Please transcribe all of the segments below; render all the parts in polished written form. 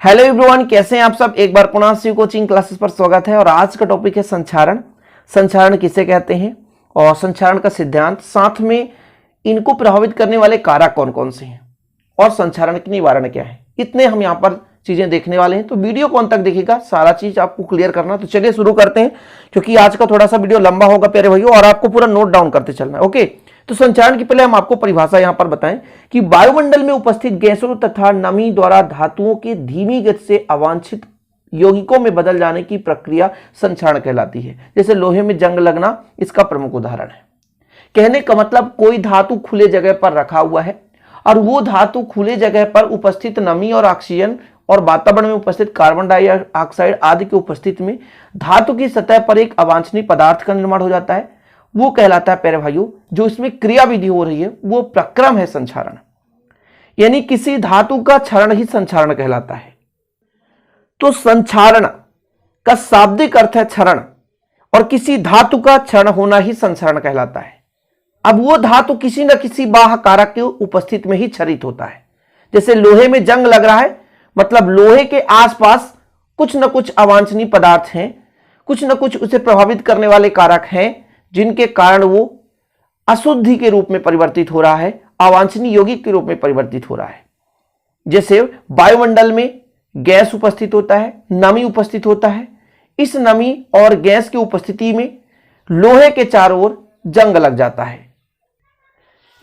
Hello everyone, कैसे हैं आप सब। एक बार पुनः शिव कोचिंग क्लासेस पर स्वागत है। और आज का टॉपिक है संचारण। संचारण किसे कहते हैं और संचारण का सिद्धांत, साथ में इनको प्रभावित करने वाले कारक कौन कौन से हैं और संचारण के निवारण क्या है, इतने हम यहाँ पर चीजें देखने वाले हैं। तो वीडियो कौन तक देखिएगा, सारा चीज आपको क्लियर करना। तो चलिए शुरू करते हैं, क्योंकि आज का थोड़ा सा वीडियो लंबा होगा प्यारे भाइयों, और आपको पूरा नोट डाउन करते चलना है। ओके, तो संचारण की पहले हम आपको परिभाषा यहां पर बताएं कि वायुमंडल में उपस्थित गैसों तथा नमी द्वारा धातुओं के धीमी गति से अवांछित यौगिकों में बदल जाने की प्रक्रिया संचारण कहलाती है। जैसे लोहे में जंग लगना इसका प्रमुख उदाहरण है। कहने का मतलब, कोई धातु खुले जगह पर रखा हुआ है और वो धातु खुले जगह पर उपस्थित नमी और ऑक्सीजन और वातावरण में उपस्थित कार्बन डाइऑक्साइड आदि की उपस्थिति में धातु की सतह पर एक अवांछनीय पदार्थ का निर्माण हो जाता है, वो कहलाता है प्यारे भाइयों, जो इसमें क्रिया विधि हो रही है वो प्रक्रम है संचारण। यानी किसी धातु का क्षरण ही संचारण कहलाता है। तो संचारण का शाब्दिक अर्थ है क्षरण, और किसी धातु का क्षरण होना ही संचारण कहलाता है। अब वो धातु किसी न किसी बाह्य कारक के उपस्थिति में ही क्षरित होता है। जैसे लोहे में जंग लग रहा है, मतलब लोहे के आसपास कुछ न कुछ अवांछनीय पदार्थ हैं, कुछ न कुछ उसे प्रभावित करने वाले कारक हैं, जिनके कारण वो अशुद्धि के रूप में परिवर्तित हो रहा है, अवांछनीय यौगिक के रूप में परिवर्तित हो रहा है। जैसे वायुमंडल में गैस उपस्थित होता है, नमी उपस्थित होता है। इस नमी और गैस की उपस्थिति में लोहे के चारों ओर जंग लग जाता है।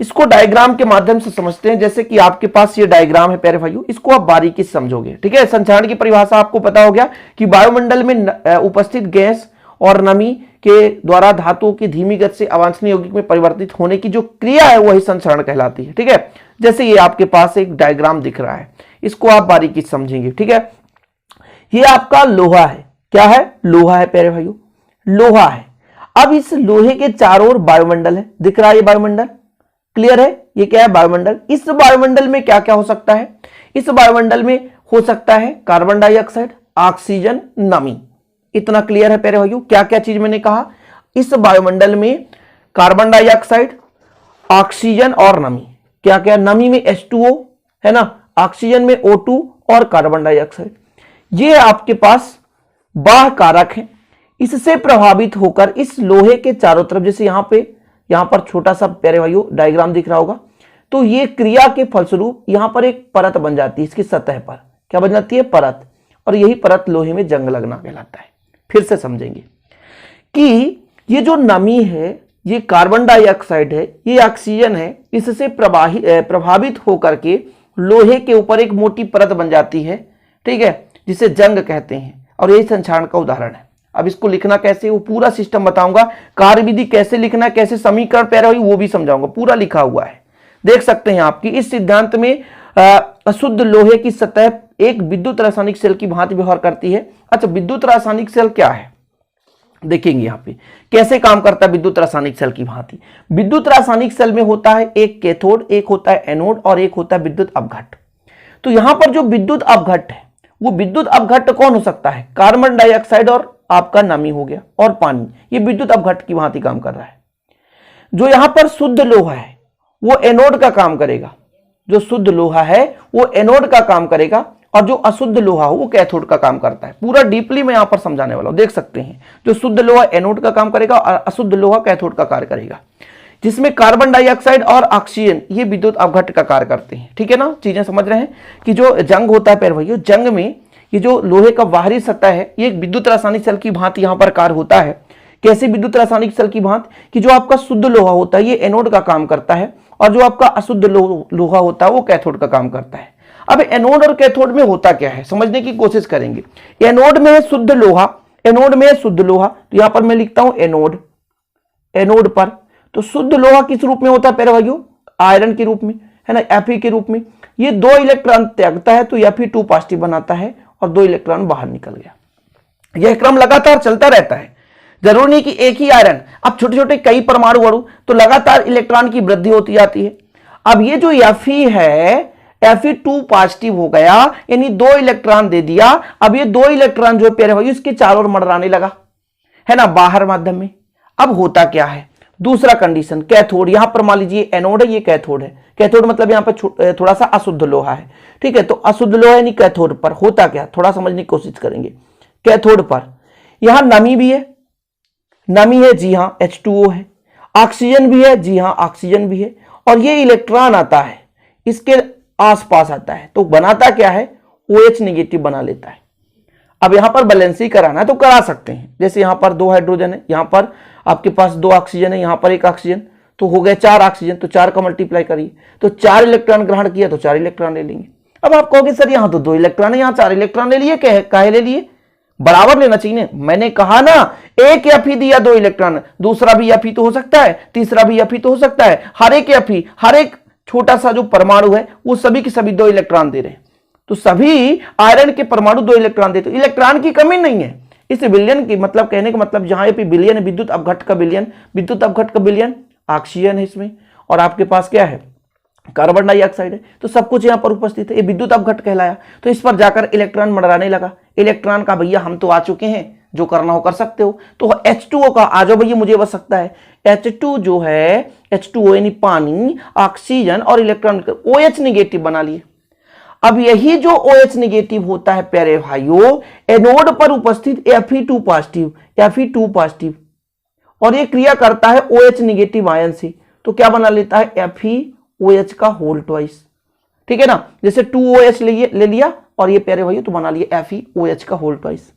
इसको डायग्राम के माध्यम से समझते हैं। जैसे कि आपके पास ये डायग्राम है प्यारे भाइयों, इसको आप बारीकी से समझोगे। ठीक है, संचारण की परिभाषा आपको पता हो गया कि वायुमंडल में उपस्थित गैस और नमी के द्वारा धातुओं की धीमी गति से अवांछनीय यौगिक में परिवर्तित होने की जो क्रिया है वही संचारण कहलाती है। ठीक है, जैसे ये आपके पास एक डायग्राम दिख रहा है, इसको आप बारीकी से समझेंगे। ठीक है, ये आपका लोहा है। क्या है? लोहा है प्यारे भाइयों, लोहा है। अब इस लोहे के चारों ओर वायुमंडल है, दिख रहा है ये वायुमंडल, क्लियर है? ये क्या है? वायुमंडल। इस वायुमंडल में क्या क्या हो सकता है? इस वायुमंडल में हो सकता है कार्बन डाइऑक्साइड, ऑक्सीजन, नमी। इतना क्लियर है प्यारे भाइयों? क्या क्या चीज मैंने कहा? इस वायुमंडल में कार्बन डाइऑक्साइड, ऑक्सीजन और नमी। क्या क्या? नमी में H2O है ना, ऑक्सीजन में O2 और कार्बन डाइऑक्साइड। ये आपके पास बाह्य कारक हैं। इससे प्रभावित होकर इस लोहे के चारों तरफ, जैसे यहां पर छोटा सा प्यारे भाइयों डायग्राम दिख रहा होगा, तो ये क्रिया के फलस्वरूप यहां पर एक परत बन जाती है। इसकी सतह पर क्या बन जाती है? परत। और यही परत लोहे में जंग लगना कहलाता है। फिर से समझेंगे कि ये जो नमी है, ये कार्बन डाइऑक्साइड है, ये ऑक्सीजन है, इससे प्रभावित होकर के लोहे के ऊपर एक मोटी परत बन जाती है। ठीक है, जिसे जंग कहते हैं, और यही संचारण का उदाहरण है। अब इसको लिखना कैसे, वो पूरा सिस्टम बताऊंगा। कार्यविधि कैसे लिखना, कैसे समीकरण पैरा हुई वो भी समझाऊंगा, पूरा लिखा हुआ है। देख सकते हैं आपकी इस सिद्धांत में अशुद्ध लोहे की सतह एक विद्युत रासायनिक सेल की भांति व्यवहार करती है। अच्छा, विद्युत रासायनिक सेल क्या है देखेंगे यहाँ पे, कैसे काम करता है विद्युत रासायनिक सेल की भांति। विद्युत रासायनिक सेल में होता है एक कैथोड, एक होता है एनोड और एक होता है विद्युत अपघट्ट। तो यहां पर जो विद्युत अपघट्ट है, वो विद्युत अपघट्ट कौन हो सकता है? कार्बन डाइऑक्साइड और आपका नमी हो गया और पानी, ये विद्युत अपघट्ट की भांति काम कर रहा है। जो यहां पर शुद्ध लोहा है वो एनोड का काम करेगा, जो शुद्ध लोहा है वो एनोड का काम करेगा, और जो अशुद्ध लोहा हो वो कैथोड का काम करता है। पूरा डीपली मैं यहां पर समझाने वाला हूं। देख सकते हैं, जो शुद्ध लोहा एनोड का काम करेगा और अशुद्ध लोहा कैथोड का कार्य करेगा, जिसमें कार्बन डाइऑक्साइड और ऑक्सीजन ये विद्युत अपघट्ट का कार्य करते हैं। ठीक है ना, चीजें समझ रहे हैं कि जो जंग होता है प्यारे भाइयों, जंग में ये जो लोहे का बाहरी सतह है ये एक विद्युत रासायनिक सेल की भांति यहां पर कार्य होता है। कैसे विद्युत रासायनिक सेल की भांति? कि जो आपका शुद्ध लोहा होता है ये एनोड का काम करता है, और जो आपका अशुद्ध लोहा होता है वो कैथोड का काम करता है। अब एनोड और कैथोड में होता क्या है समझने की कोशिश करेंगे। एनोड में है शुद्ध लोहा, एनोड में है शुद्ध लोहा, तो यहां पर मैं लिखता हूं एनोड। एनोड पर तो शुद्ध लोहा किस रूप में होता है प्यारे भाइयों? आयरन के रूप में, है ना, Fe के रूप में। ये 2 इलेक्ट्रॉन त्यागता है तो Fe2 पॉजिटिव बनाता है और 2 इलेक्ट्रॉन बाहर निकल गया। यह क्रम लगातार चलता रहता है, जरूरी नहीं कि एक ही आयरन, अब छोटे छोटे कई परमाणु अणु, तो लगातार इलेक्ट्रॉन की वृद्धि होती जाती है। अब ये जो Fe है, Fe2 पॉजिटिव हो गया, यानी 2 इलेक्ट्रॉन दे दिया। अब ये 2 इलेक्ट्रॉन जो प्यारे भाई इसके चारों ओर मंडराने लगा, है ना, बाहर माध्यम में। अब होता क्या है, दूसरा कंडीशन कैथोड, यहां पर मान लीजिए एनोड है, ये कैथोड है। कैथोड मतलब यहां पर थोड़ा सा अशुद्ध लोहा है, ठीक है। तो अशुद्ध लोहा यानी कैथोड पर होता क्या, थोड़ा समझने की कोशिश करेंगे। कैथोड पर यहां नमी भी है, नमी है जी हाँ, H2O है। ऑक्सीजन भी है जी हाँ, ऑक्सीजन भी है। और ये इलेक्ट्रॉन आता है इसके आसपास आता है, तो बनाता क्या है, OH नेगेटिव बना लेता है। अब यहां पर बैलेंसिंग कराना है तो करा सकते हैं, जैसे यहां पर 2 हाइड्रोजन है, यहां पर आपके पास 2 ऑक्सीजन है, यहां पर 1 ऑक्सीजन, तो हो गए 4 ऑक्सीजन, तो 4 का मल्टीप्लाई करिए, तो 4 इलेक्ट्रॉन ग्रहण किया तो 4 इलेक्ट्रॉन ले लेंगे। अब आप कहोगे सर यहां तो 2 इलेक्ट्रॉन है, यहां 4 इलेक्ट्रॉन ले लिए, काहे ले लिए, बराबर लेना चाहिए। मैंने कहा ना, एक एफ ही दिया 2 इलेक्ट्रॉन, दूसरा भी एफ ही तो हो सकता है, तीसरा भी एफ ही तो हो सकता है। हर एक एफ ही, हर एक छोटा सा जो परमाणु है वो सभी के सभी 2 इलेक्ट्रॉन दे रहे हैं, तो सभी आयरन के परमाणु 2 इलेक्ट्रॉन देते, इलेक्ट्रॉन की कमी नहीं है। इस बिलियन की मतलब कहने का मतलब जहां पे बिलियन है, विद्युत अपघट्ट का बिलियन, विद्युत अपघट्ट का बिलियन, ऑक्सीजन है इसमें, और आपके पास क्या है, कार्बन डाइऑक्साइड है, तो सब कुछ यहां पर उपस्थित है, ये विद्युत अपघट्ट कहलाया। तो इस पर जाकर इलेक्ट्रॉन मंडराने लगा। इलेक्ट्रॉन का भैया हम तो आ चुके हैं, जो करना हो कर सकते हो। तो H2O का आ जाओ भैया, मुझे बस सकता है H2 जो है, H2O यानी पानी, ऑक्सीजन और इलेक्ट्रॉन OH नेगेटिव बना लिए। अब यही जो OH नेगेटिव होता है प्यारे भाइयों, एनोड पर उपस्थित Fe2 पॉजिटिव, Fe2 पॉजिटिव, और ये क्रिया करता है OH नेगेटिव आयन से, तो क्या बना लेता है, FeOH का होल ट्वाइस, ठीक है ना। जैसे 2OH ले लिया, और ये प्यारे भाइयों तो बना लिया FeOH का होल ट्वाइस।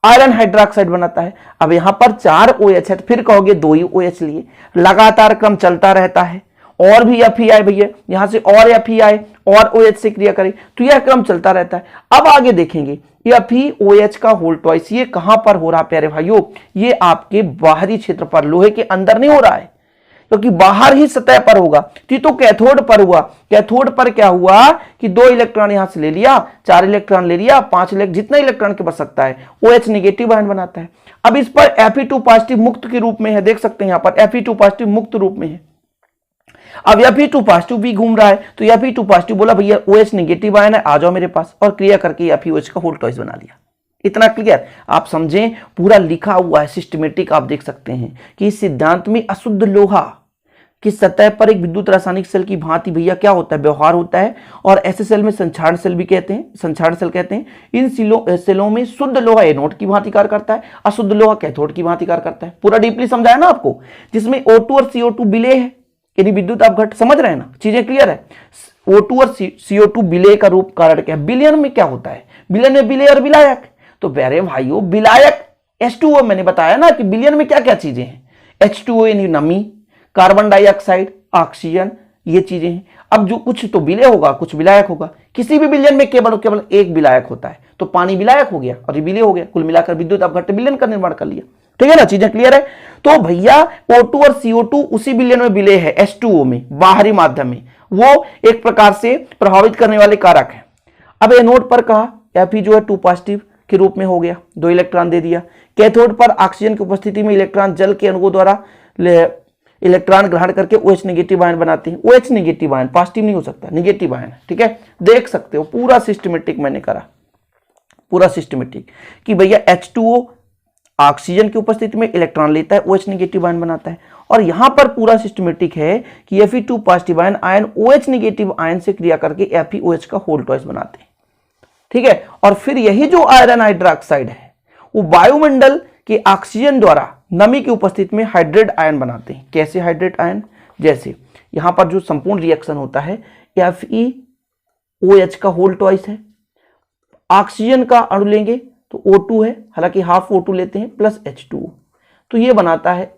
आयरन हाइड्रोक्साइड बनाता है। अब यहां पर 4 OH है, तो फिर कहोगे 2 ही OH लिए, लगातार क्रम चलता रहता है, और भी Fe आए भैया, यहां से और Fe आए और OH से क्रिया करें, तो यह क्रम चलता रहता है। अब आगे देखेंगे FeOH का होल ट्वाइस, ये कहां पर हो रहा है प्यारे भाइयों, ये आपके बाहरी क्षेत्र पर, लोहे के अंदर नहीं हो रहा है, क्योंकि बाहर ही सतह पर होगा। तो कैथोड पर हुआ, कैथोड पर क्या हुआ कि 2 इलेक्ट्रॉन यहां से ले लिया, 4 इलेक्ट्रॉन ले लिया, 5 इलेक्ट्रॉन, जितना इलेक्ट्रॉन के बच सकता है, OH नेगेटिव आयन बनाता है। अब इस पर Fe2 पॉजिटिव मुक्त के रूप में है, देख सकते हैं यहां पर Fe2 पॉजिटिव मुक्त रूप में है। अब Fe2 पॉजिटिव भी घूम रहा है, तो Fe2 पॉजिटिव बोला भैया OH नेगेटिव आयन है, आ जाओ मेरे पास, और क्रिया करके FeOH का होल ट्वाइस बना लिया। इतना क्लियर, आप समझें, पूरा लिखा हुआ है, सिस्टमेटिक। आप देख सकते हैं कि इस सिद्धांत में अशुद्ध लोहा की सतह पर एक विद्युत रासायनिक सेल की भांति भैया क्या होता है, व्यवहार होता है। और ऐसे सेल में संचारण सेल भी कहते हैं, संचारण सेल कहते हैं। इन सेलों में शुद्ध लोहा एनोड की भांति कार्य करता है, अशुद्ध लोहा कैथोड की भांति कार्य करता है। पूरा डीपली समझाया ना आपको, जिसमें O2 और CO2 विलेय है, यानी विद्युत अपघट्ट, समझ रहे हैं ना, चीजें क्लियर है। O2 और CO2 विलेय का रूप कारण क्या है, विलयन में क्या होता है, विलयन में विलेय और विलायक। तो प्यारे भाइयों, विलायक H2O, मैंने बताया ना कि विलयन में क्या क्या चीजें हैं, H2O यानी नमी, कार्बन डाइऑक्साइड, ऑक्सीजन, ये चीजें हैं। अब जो कुछ तो विलय होगा, कुछ विलायक होगा। किसी भी विलयन में केवल एक विलायक होता है, तो पानी विलायक हो गया और ये विलय हो गया। कुल मिलाकर विद्युत अपघट्ट विलयन का निर्माण कर लिया, ठीक है ना, चीजें क्लियर है। तो भैया O2 और CO2 उसी विलयन में विलय है, H2O में, बाहरी माध्यम में, वो एक प्रकार से प्रभावित करने वाले कारक है। अब एनोड पर कहा Fe जो है 2 पॉजिटिव के रूप में हो गया, 2 इलेक्ट्रॉन दे दिया। कैथोड पर ऑक्सीजन की उपस्थिति में इलेक्ट्रॉन जल के अणुओं द्वारा इलेक्ट्रॉन ग्रहण करके OH नेगेटिव आयन बनाते हैं। OH नेगेटिव आयन, पॉजिटिव नहीं हो सकता, नेगेटिव आयन, ठीक है। देख सकते हो पूरा सिस्टमेटिक मैंने करा, पूरा सिस्टमेटिक कि भैया H2O ऑक्सीजन की उपस्थिति में इलेक्ट्रॉन लेता है, OH नेगेटिव आयन बनाता है। और यहां पर पूरा सिस्टमेटिक है कि Fe2 positive ion OH negative ion से क्रिया करके FeOH का होल ट्वाइस बनाते हैं, ठीक है। और फिर यही जो आयरन हाइड्रोक्साइड है, वो वायुमंडल के ऑक्सीजन द्वारा नमी की उपस्थिति में हाइड्रेट आयन बनाते हैं। कैसे हाइड्रेट आयन, जैसे यहां पर जो संपूर्ण रिएक्शन होता है, FeOH का होल ट्वाइस है, ऑक्सीजन का अणु लेंगे तो O2 है, हालांकि हाफ O2 लेते हैं, प्लस H2O, तो ये बनाता है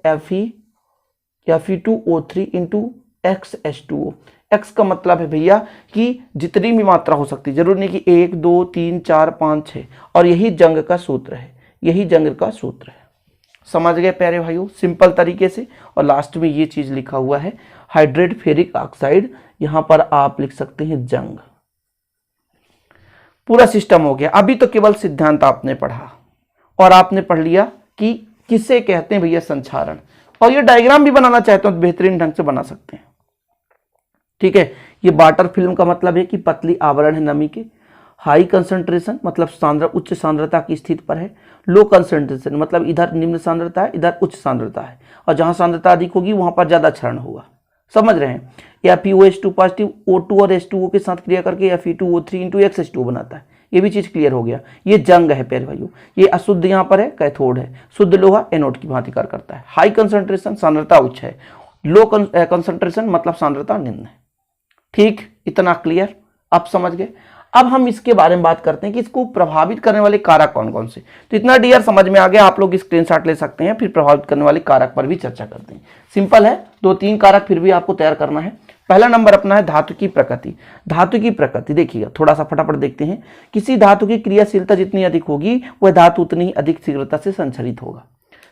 Fe2O3 इंटू XH2O। X का मतलब है भैया कि जितनी भी मात्रा हो सकती है, जरूरी नहीं कि 1 2 3 4 5 6, और यही जंग का सूत्र है, यही जंग का सूत्र है। समझ गए प्यारे भाइयों, सिंपल तरीके से। और लास्ट में ये चीज लिखा हुआ है हाइड्रेट फेरिक ऑक्साइड, यहां पर आप लिख सकते हैं जंग। पूरा सिस्टम हो गया। अभी तो केवल सिद्धांत आपने पढ़ा और आपने पढ़ लिया कि किसे कहते हैं भैया संचारण, और ये डायग्राम भी बनाना चाहते हो तो बेहतरीन ढंग से बना सकते हैं, ठीक है। ये वाटर फिल्म का मतलब है कि पतली आवरण है नमी के, हाई कंसंट्रेशन मतलब उच्च सांद्रता की स्थिति पर है। लो कंसंट्रेशन मतलब इधर निम्न सांद्रता है, इधर उच्च सांद्रता है, और जहां सांद्रता अधिक होगी वहां पर ज्यादा क्षरण होगा। समझ रहे हैं? FeOH2 पॉजिटिव O2 और H2O के साथ क्रिया करके Fe2O3 × XH2 बनाता है। ये भी चीज क्लियर हो गया। ये जंग है प्यारे भाइयों, ये अशुद्ध यहाँ पर है, कैथोड है, शुद्ध लोहा एनोड की भांति कार्य करता है। हाई कंसंट्रेशन सांद्रता उच्च है, लो कंसंट्रेशन मतलब सांद्रता निम्न है। ठीक, इतना क्लियर, आप समझ गए। अब हम इसके बारे में बात करते हैं कि इसको प्रभावित करने वाले कारक कौन कौन से। तो इतना डियर समझ में आ गया, आप लोग स्क्रीनशॉट ले सकते हैं, फिर प्रभावित करने वाले कारक पर भी चर्चा करते हैं। सिंपल है, 2-3 कारक फिर भी आपको तैयार करना है। पहला नंबर अपना है धातु की प्रकृति। धातु की प्रकृति देखिएगा, थोड़ा सा फटाफट देखते हैं। किसी धातु की क्रियाशीलता जितनी अधिक होगी वह धातु उतनी ही अधिक शीघ्रता से संचरित होगा।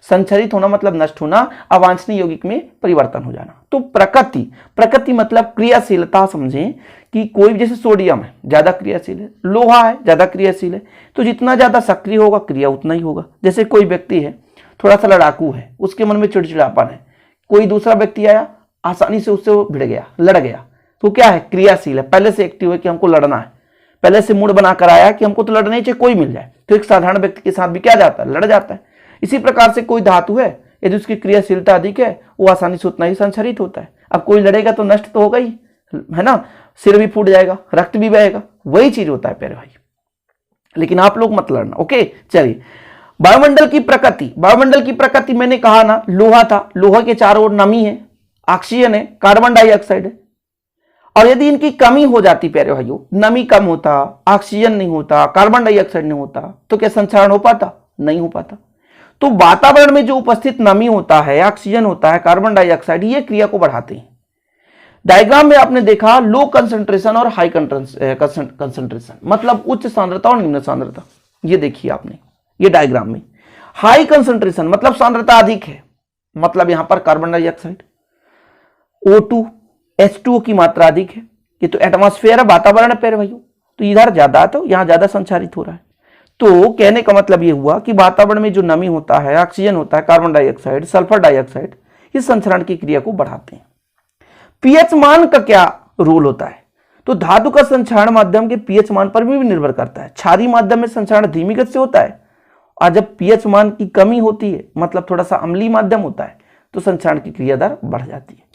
संचरित होना मतलब नष्ट होना, अवांछनीय यौगिक में परिवर्तन हो जाना। तो प्रकृति मतलब क्रियाशीलता। समझें कि कोई जैसे सोडियम है ज्यादा क्रियाशील है, लोहा है ज्यादा क्रियाशील है, तो जितना ज्यादा सक्रिय होगा क्रिया उतना ही होगा। जैसे कोई व्यक्ति है थोड़ा सा लड़ाकू है, उसके मन में चिड़चिड़ापन है, कोई दूसरा व्यक्ति आया आसानी से उससे वो भिड़ गया, लड़ गया, तो क्या है, क्रियाशील है, पहले से एक्टिव है कि हमको लड़ना है, पहले से मूड बनाकर आया कि हमको तो लड़ना ही चाहिए, कोई मिल जाए। तो एक साधारण व्यक्ति के साथ भी क्या जाता है, लड़ जाता है। इसी प्रकार से कोई धातु है यदि उसकी क्रियाशीलता अधिक है वो आसानी से उतना ही संचरित होता है। अब कोई लड़ेगा तो नष्ट तो होगा ही, है ना, सिर भी फूट जाएगा, रक्त भी बहेगा, वही चीज होता है प्यारे भाई। लेकिन आप लोग मत लड़ना, ओके। चलिए, वायुमंडल की प्रकृति। वायुमंडल की प्रकृति मैंने कहा ना, लोहा था, लोहा के चारों ओर नमी है, ऑक्सीजन है, कार्बन डाइऑक्साइड है। और यदि इनकी कमी हो जाती प्यारे भाइयों, नमी कम होता, ऑक्सीजन नहीं होता, कार्बन डाइऑक्साइड नहीं होता, तो क्या संचरण हो पाता? नहीं हो पाता। तो वातावरण में जो उपस्थित नमी होता है, ऑक्सीजन होता है, कार्बन डाइऑक्साइड, ये क्रिया को बढ़ाते हैं। डायग्राम में आपने देखा लो कंसंट्रेशन और हाई कंसंट्रेशन मतलब उच्च सांद्रता और निम्न सांद्रता। ये देखिए आपने, ये डायग्राम में हाई कंसंट्रेशन मतलब सांद्रता अधिक है, मतलब यहां पर कार्बन डाइऑक्साइड O2 H2O की मात्रा अधिक है। ये तो एटमॉस्फेयर है, वातावरण है प्यारे भाइयों, तो इधर ज्यादा, तो यहां ज्यादा संचारित हो रहा है। तो कहने का मतलब ये हुआ कि वातावरण में जो नमी होता है, ऑक्सीजन होता है, कार्बन डाइऑक्साइड, सल्फर डाइऑक्साइड, इस संचरण की क्रिया को बढ़ाते हैं। पीएच मान का क्या रोल होता है? तो धातु का संचरण माध्यम के पीएच मान पर भी निर्भर करता है। क्षारीय माध्यम में संचरण धीमी गति से होता है, और जब पीएच मान की कमी होती है, मतलब थोड़ा सा अम्लीय माध्यम होता है, तो संचरण की क्रिया दर बढ़ जाती है।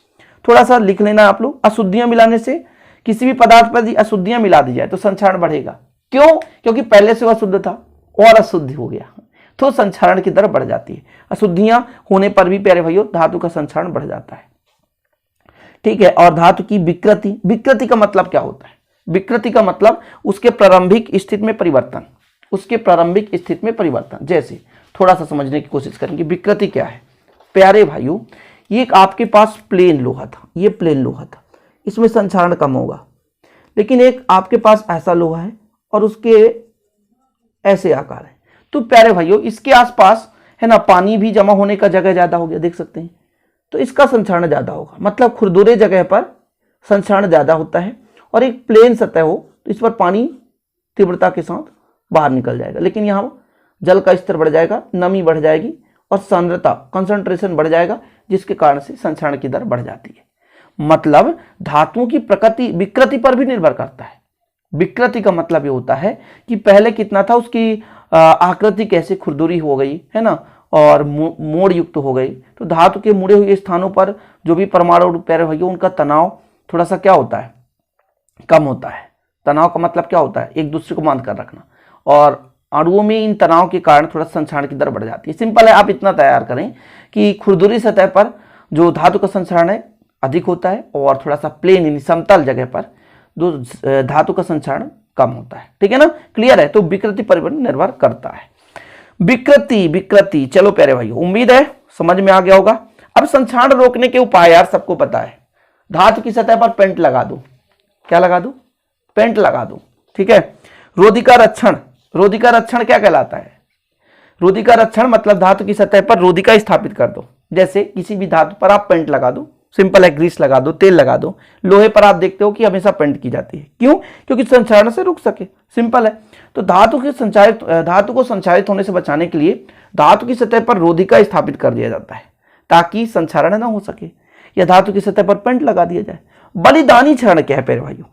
थोड़ा सा लिख लेना आप लोग, अशुद्धियां मिलाने से, किसी भी पदार्थ पर अशुद्धियां मिला दी जाए तो संचरण बढ़ेगा। क्यों? क्योंकि पहले से वह शुद्ध था और अशुद्ध हो गया, तो संचरण की दर बढ़ जाती है। अशुद्धियां होने पर भी प्यारे भाइयों धातु का संचरण बढ़ जाता है। ठीक है। और धातु की विकृति, विकृति का मतलब क्या होता है? विकृति का मतलब उसके प्रारंभिक स्थिति में परिवर्तन, उसके प्रारंभिक स्थिति में परिवर्तन। जैसे थोड़ा सा समझने की कोशिश करेंगे विकृति क्या है। प्यारे भाइयों, ये एक आपके पास प्लेन लोहा था, ये प्लेन लोहा था, इसमें संचरण कम होगा। लेकिन एक आपके पास ऐसा लोहा है और उसके ऐसे आकार है, तो प्यारे भाइयों इसके आसपास है ना पानी भी जमा होने का जगह ज्यादा हो गया, देख सकते हैं, तो इसका संचरण ज्यादा होगा। मतलब खुरदुरे जगह पर संचरण ज्यादा होता है, और एक प्लेन सतह हो तो इस पर पानी तीव्रता के साथ बाहर निकल जाएगा। लेकिन यहाँ जल का स्तर बढ़ जाएगा, नमी बढ़ जाएगी और सांद्रता कंसंट्रेशन बढ़ जाएगा, जिसके कारण से संचरण की दर बढ़ जाती है। मतलब धातुओं की प्रकृति विकृति पर भी निर्भर करता है। विकृति का मतलब ये होता है कि पहले कितना था, उसकी आकृति कैसे खुरदुरी हो गई है ना, और मोड़ युक्त हो गई। तो धातु के मुड़े हुए स्थानों पर जो भी परमाणु प्यारे भाइयों उनका तनाव थोड़ा सा क्या होता है, कम होता है। तनाव का मतलब क्या होता है, एक दूसरे को बांध कर रखना, और अणुओं में इन तनाव के कारण थोड़ा संचरण की दर बढ़ जाती है। सिंपल है, आप इतना तैयार करें कि खुरदुरी सतह पर जो धातु का संचरण है अधिक होता है, और थोड़ा सा प्लेन यानी समतल जगह पर जो धातु का संचरण कम होता है। ठीक है ना, क्लियर है। तो विकृति पर निर्भर करता है। विकृति चलो प्यारे भाइयों, उम्मीद है समझ में आ गया होगा। अब संचरण रोकने के उपाय यार सबको पता है। धातु की सतह पर पेंट लगा दो। क्या लगा दो? पेंट लगा दो। ठीक है। रोधिका रक्षण, रोधिका रक्षण क्या कहलाता है? रोधिका रक्षण मतलब धातु की सतह पर रोधिका स्थापित कर दो। जैसे किसी भी धातु पर आप पेंट लगा दो, सिंपल है, ग्रीस लगा दो, तेल लगा दो। लोहे पर आप देखते हो कि हमेशा पेंट की जाती है, क्यों? क्योंकि संचरण से रुक सके, सिंपल है। तो धातु को संचारित होने से बचाने के लिए धातु की सतह पर रोधिका स्थापित कर दिया जाता है, ताकि संचरण ना हो सके, या धातु की सतह पर पेंट लगा दिया जाए। बलिदानी क्षरण क्या है प्यारे भाइयों?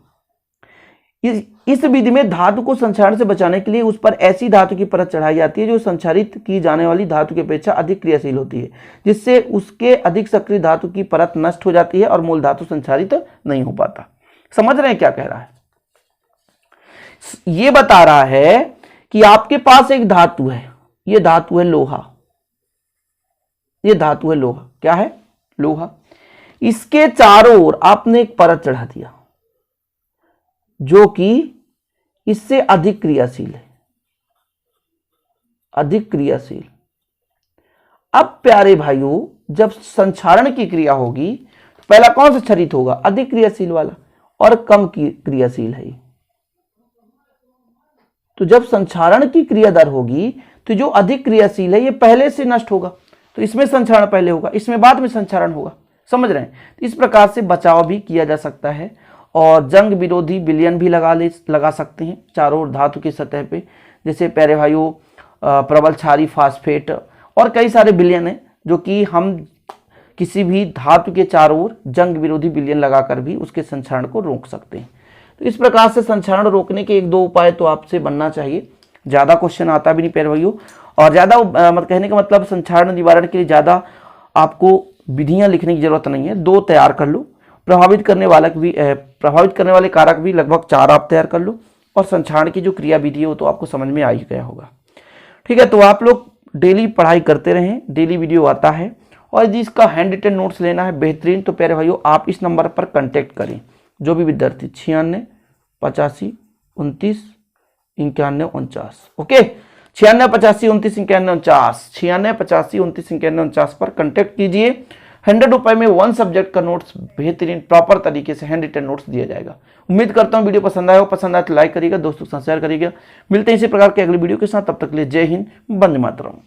इस विधि में धातु को संक्षारण से बचाने के लिए उस पर ऐसी धातु की परत चढ़ाई जाती है जो संक्षारित की जाने वाली धातु की अपेक्षा अधिक क्रियाशील होती है, जिससे उसके अधिक सक्रिय धातु की परत नष्ट हो जाती है और मूल धातु संक्षारित नहीं हो पाता। समझ रहे हैं क्या कह रहा है? ये बता रहा है कि आपके पास एक धातु है, ये धातु है लोहा, ये धातु है लोहा। क्या है? लोहा। इसके चारों ओर आपने एक परत चढ़ा दिया जो कि इससे अधिक क्रियाशील है, अधिक क्रियाशील। अब प्यारे भाइयों, जब संक्षारण की क्रिया होगी तो पहला कौन सा क्षरित होगा? अधिक क्रियाशील वाला, और कम क्रियाशील है। तो जब संक्षारण की क्रिया दर होगी तो जो अधिक क्रियाशील है ये पहले से नष्ट होगा, तो इसमें संक्षारण पहले होगा, इसमें बाद में संक्षारण होगा। समझ रहे हैं? तो इस प्रकार से बचाव भी किया जा सकता है और जंग विरोधी विलयन भी लगा सकते हैं चारों ओर धातु की सतह पे, जैसे प्यारे भाइयों प्रबल क्षारीय फास्फेट और कई सारे विलयन हैं जो कि हम किसी भी धातु के चारों ओर जंग विरोधी विलयन लगाकर भी उसके संक्षारण को रोक सकते हैं। तो इस प्रकार से संक्षारण रोकने के 1-2 उपाय तो आपसे बनना चाहिए। ज़्यादा क्वेश्चन आता भी नहीं प्यारे भाइयों, और ज़्यादा कहने का मतलब संक्षारण निवारण के लिए ज़्यादा आपको विधियां लिखने की जरूरत नहीं है, 2 तैयार कर लो। प्रभावित करने वाले कारक भी लगभग 4 आप तैयार कर लो, और संक्षारण की जो क्रिया विधि है वो तो आपको समझ में आ ही गया होगा। ठीक है, तो आप लोग डेली पढ़ाई करते रहें, डेली वीडियो आता है। और यदि इसका हैंड रिटन नोट्स लेना है बेहतरीन, तो प्यारे भाइयों आप इस नंबर पर कांटेक्ट करें, जो भी विद्यार्थी 96 85 29 91 49। ओके, 96 85 29 91 49, 96 85 29 91 49 पर कांटेक्ट कीजिए। 100 रुपए में 1 सब्जेक्ट का नोट्स बेहतरीन प्रॉपर तरीके से हैंड रिटन नोट्स दिया जाएगा। उम्मीद करता हूं वीडियो पसंद आया हो, पसंद आए तो लाइक करिएगा, दोस्तों के साथ शेयर करिएगा। मिलते हैं इसी प्रकार के अगली वीडियो के साथ, तब तक के लिए जय हिंद, वंदे मातरम।